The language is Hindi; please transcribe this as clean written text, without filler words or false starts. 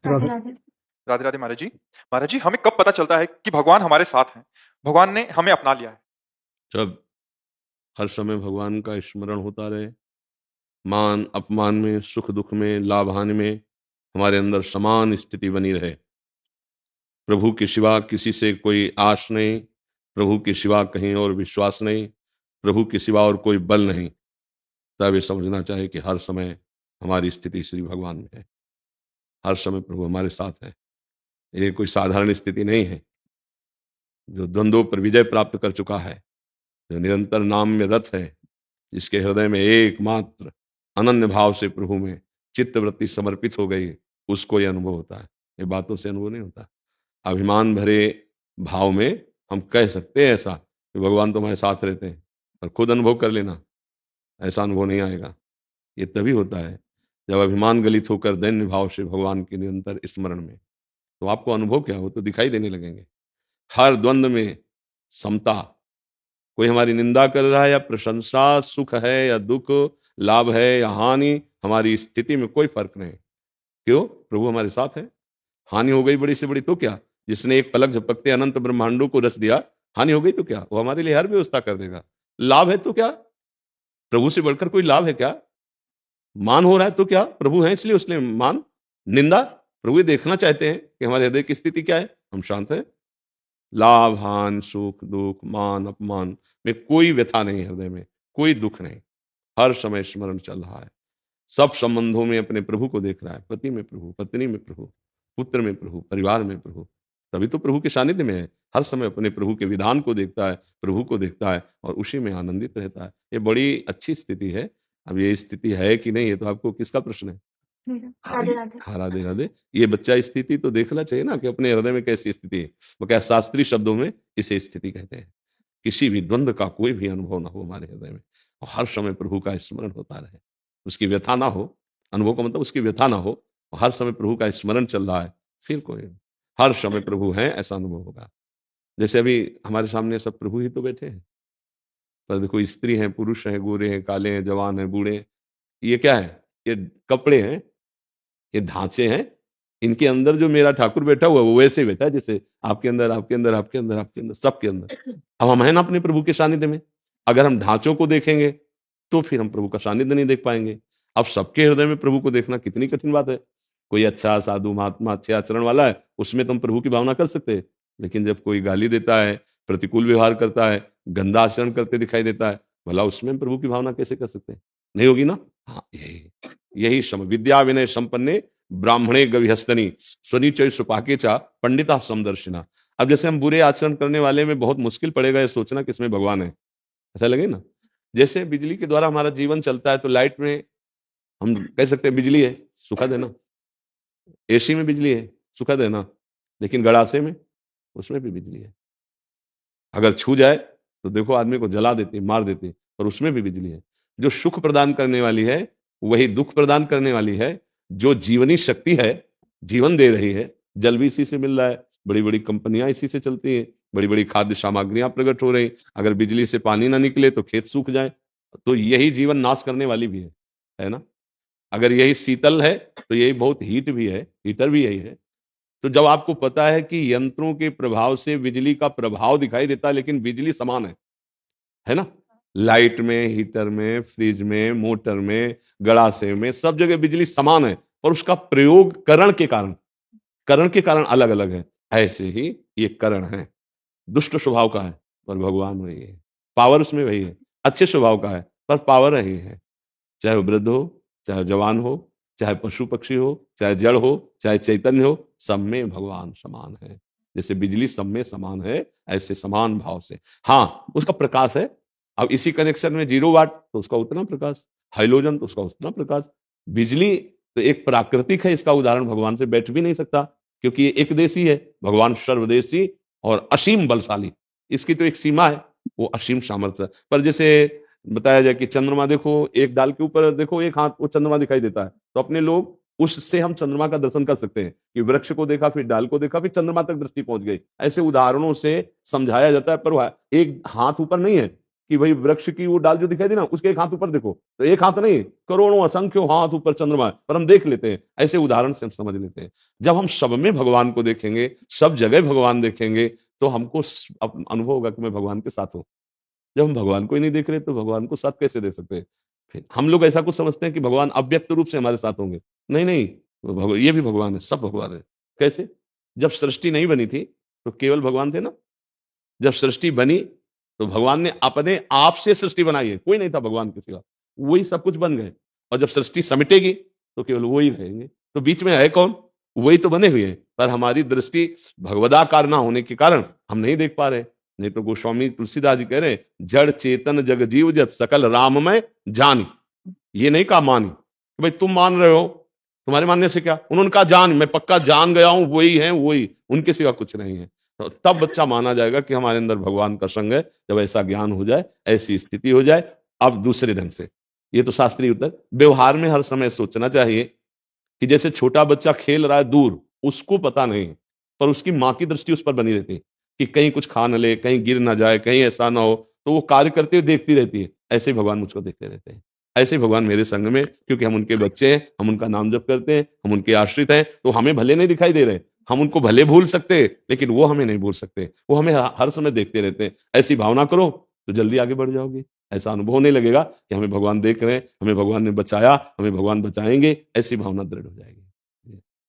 राधे राधे। राधे राधे महाराज जी। महाराज जी, हमें कब पता चलता है कि भगवान हमारे साथ हैं, भगवान ने हमें अपना लिया है? जब हर समय भगवान का स्मरण होता रहे, मान अपमान में, सुख दुख में, लाभ हानि में हमारे अंदर समान स्थिति बनी रहे। प्रभु के सिवा किसी से कोई आश नहीं, प्रभु के सिवा कहीं और विश्वास नहीं, प्रभु के सिवा और कोई बल नहीं, तब ये समझना चाहिए कि हर समय हमारी स्थिति श्री भगवान में है। हर समय प्रभु हमारे साथ है। ये कोई साधारण स्थिति नहीं है। जो द्वंद्वों पर विजय प्राप्त कर चुका है, जो निरंतर नाम में रत है, जिसके हृदय में एकमात्र अनन्य भाव से प्रभु में चित्तवृत्ति समर्पित हो गई, उसको यह अनुभव होता है। ये बातों से अनुभव नहीं होता। अभिमान भरे भाव में हम कह सकते हैं ऐसा कि भगवान तो हमारे साथ रहते हैं, पर खुद अनुभव कर लेना, ऐसा अनुभव नहीं आएगा। ये तभी होता है जब अभिमान गलित होकर दैन्य भाव से भगवान के निरंतर स्मरण में, तो आपको अनुभव क्या हो, तो दिखाई देने लगेंगे। हर द्वंद्व में समता। कोई हमारी निंदा कर रहा है या प्रशंसा, सुख है या दुख, लाभ है या हानि, हमारी स्थिति में कोई फर्क नहीं। क्यों? प्रभु हमारे साथ है। हानि हो गई बड़ी से बड़ी तो क्या? जिसने एक पलक झपकते अनंत ब्रह्मांडों को रच दिया, हानि हो गई तो क्या? वो हमारे लिए हर व्यवस्था कर देगा। लाभ है तो क्या? प्रभु से बढ़कर कोई लाभ है क्या? मान हो रहा है तो क्या? प्रभु है इसलिए उसने मान। निंदा, प्रभु ये देखना चाहते हैं कि हमारे हृदय की स्थिति क्या है। हम शांत हैं। लाभ हानि, सुख दुख, मान अपमान में कोई व्यथा नहीं है, हृदय में कोई दुख नहीं। हर समय स्मरण चल रहा है। सब संबंधों में अपने प्रभु को देख रहा है। पति में प्रभु, पत्नी में प्रभु, पुत्र में प्रभु, परिवार में प्रभु। तभी तो प्रभु के सानिध्य में है। हर समय अपने प्रभु के विधान को देखता है, प्रभु को देखता है और उसी में आनंदित रहता है। ये बड़ी अच्छी स्थिति है। अब ये स्थिति है कि नहीं, ये तो आपको किसका प्रश्न है? राधे राधे। हाँ, राधे राधे। ये बच्चा स्थिति तो देखना चाहिए ना कि अपने हृदय में कैसी स्थिति है। वो क्या, शास्त्रीय शब्दों में इसे स्थिति कहते हैं। किसी भी द्वंद्व का कोई भी अनुभव ना हो हमारे हृदय में, और हर समय प्रभु का स्मरण होता रहे। उसकी व्यथा ना हो। अनुभव का मतलब उसकी व्यथा ना हो, और हर समय प्रभु का स्मरण चल रहा है, फिर कोई हर समय प्रभु है ऐसा अनुभव होगा। जैसे अभी हमारे सामने सब प्रभु ही तो बैठे हैं, पर देखो स्त्री हैं, पुरुष हैं, गोरे हैं, काले हैं, जवान हैं, बूढ़े हैं। ये क्या है? ये कपड़े हैं, ये ढांचे हैं। इनके अंदर जो मेरा ठाकुर बैठा हुआ है वो वैसे ही बैठा है जैसे आपके अंदर, आपके अंदर, आपके अंदर, आपके अंदर, सबके अंदर। अब हम हैं ना अपने प्रभु के सानिध्य में। अगर हम ढांचों को देखेंगे तो फिर हम प्रभु का सानिध्य नहीं देख पाएंगे। अब सबके हृदय में प्रभु को देखना कितनी कठिन बात है। कोई अच्छा साधु महात्मा अच्छे आचरण वाला है, उसमें तुम प्रभु की भावना कर सकते हैं। लेकिन जब कोई गाली देता है, प्रतिकूल व्यवहार करता है, गंदा आचरण करते दिखाई देता है, भला उसमें प्रभु की भावना कैसे कर सकते हैं? नहीं होगी ना। हाँ, यही यही सम विद्या विनय संपन्ने ब्राह्मणे गविहस्तनी स्वनिचय सुपाकेचा पंडिता समदर्शिना। अब जैसे हम बुरे आचरण करने वाले में बहुत मुश्किल पड़ेगा ये सोचना कि इसमें भगवान है, ऐसा लगे ना। जैसे बिजली के द्वारा हमारा जीवन चलता है, तो लाइट में हम कह सकते हैं बिजली है, सुखद है ना। एसी में बिजली है, सुखद है ना। लेकिन गड़ासे में, उसमें भी बिजली है। अगर छू जाए तो देखो आदमी को जला देती है, मार देती है, पर उसमें भी बिजली है। जो सुख प्रदान करने वाली है वही दुख प्रदान करने वाली है। जो जीवनी शक्ति है, जीवन दे रही है, जल भी इसी से मिल रहा है। बड़ी बड़ी कंपनियां इसी से चलती हैं, बड़ी बड़ी खाद्य सामग्रियां प्रकट हो रही। अगर बिजली से पानी ना निकले तो खेत सूख जाए। तो यही जीवन नाश करने वाली भी है ना। अगर यही शीतल है तो यही बहुत हीट भी है, हीटर भी यही है। तो जब आपको पता है कि यंत्रों के प्रभाव से बिजली का प्रभाव दिखाई देता है, लेकिन बिजली समान है ना। लाइट में, हीटर में, फ्रिज में, मोटर में, गड़ासे में, सब जगह बिजली समान है, और उसका प्रयोग करण के कारण अलग अलग है। ऐसे ही ये करण है, दुष्ट स्वभाव का है पर भगवान वही है। पावर उसमें वही है, अच्छे स्वभाव का है पर पावर वही है। चाहे वो वृद्ध हो, चाहे जवान हो, चाहे पशु पक्षी हो, चाहे जड़ हो, चाहे चैतन्य हो, सब में भगवान समान है। जैसे बिजली सब में समान है, ऐसे समान भाव से। हाँ, उसका प्रकाश है। अब इसी कनेक्शन में 0 वाट तो उसका उतना प्रकाश, हाइलोजन तो उसका उतना प्रकाश। बिजली तो एक प्राकृतिक है, इसका उदाहरण भगवान से बैठ भी नहीं सकता, क्योंकि ये एक देशी है। भगवान सर्वदेशी और असीम बलशाली। इसकी तो एक सीमा है, वो असीम सामर्थ्य। पर जैसे बताया जाए कि चंद्रमा देखो, एक डाल के ऊपर देखो, एक हाथ वो चंद्रमा दिखाई देता है, तो अपने लोग उससे हम चंद्रमा का दर्शन कर सकते हैं कि वृक्ष को देखा, फिर डाल को देखा, फिर चंद्रमा तक दृष्टि पहुंच गई। ऐसे उदाहरणों से समझाया जाता है, पर एक हाथ ऊपर नहीं है, कि भाई वृक्ष की वो डाल जो दिखाई दी ना, उसके एक हाथ ऊपर देखो, तो एक हाथ नहीं, करोड़ों असंख्यों हाथ ऊपर चंद्रमा है, पर हम देख लेते हैं। ऐसे उदाहरण से हम समझ लेते हैं। जब हम सब में भगवान को देखेंगे, सब जगह भगवान देखेंगे, तो हमको अनुभव होगा कि मैं भगवान के साथ हूं। जब हम भगवान को ही नहीं देख रहे तो भगवान को साथ कैसे दे सकते हैं? फिर हम लोग ऐसा कुछ समझते हैं कि भगवान अव्यक्त रूप से हमारे साथ होंगे। नहीं नहीं, ये भी भगवान है, सब भगवान है। कैसे? जब सृष्टि नहीं बनी थी तो केवल भगवान थे ना। जब सृष्टि बनी तो भगवान ने अपने आप से सृष्टि बनाई है, कोई नहीं था भगवान के सिवा, वही सब कुछ बन गए। और जब सृष्टि समिटेगी तो केवल वही रहेंगे। तो बीच में है कौन? वही तो बने हुए हैं, पर हमारी दृष्टि भगवदाकार ना होने के कारण हम नहीं देख पा रहे। नहीं तो गोस्वामी तुलसीदास जी कह रहे, जड़ चेतन जग जीव जत सकल राममय जानी। ये नहीं कहा मानी कि भाई तुम मान रहे हो, तुम्हारे मानने से क्या। उन्होंने कहा जान, मैं पक्का जान गया हूं, वही है, वही, उनके सिवा कुछ नहीं है। तो तब बच्चा माना जाएगा कि हमारे अंदर भगवान का संग है। जब ऐसा ज्ञान हो जाए, ऐसी स्थिति हो जाए। अब दूसरे ढंग से, ये तो शास्त्रीय उत्तर। व्यवहार में हर समय सोचना चाहिए कि जैसे छोटा बच्चा खेल रहा है दूर, उसको पता नहीं, पर उसकी माँ की दृष्टि उस पर बनी रहती है कि कहीं कुछ खा न ले, कहीं गिर ना जाए, कहीं ऐसा ना हो, तो वो कार्य करते हुए देखती रहती है। ऐसे ही भगवान मुझको देखते रहते हैं। ऐसे ही भगवान मेरे संग में, क्योंकि हम उनके बच्चे हैं, हम उनका नाम जप करते हैं, हम उनके आश्रित हैं, तो हमें भले नहीं दिखाई दे रहे, हम उनको भले भूल सकते, लेकिन वो हमें नहीं भूल सकते। वो हमें हर समय देखते रहते हैं। ऐसी भावना करो तो जल्दी आगे बढ़ जाओगे। ऐसा अनुभव होने लगेगा कि हमें भगवान देख रहे हैं, हमें भगवान ने बचाया, हमें भगवान बचाएंगे, ऐसी भावना दृढ़ हो जाएगी।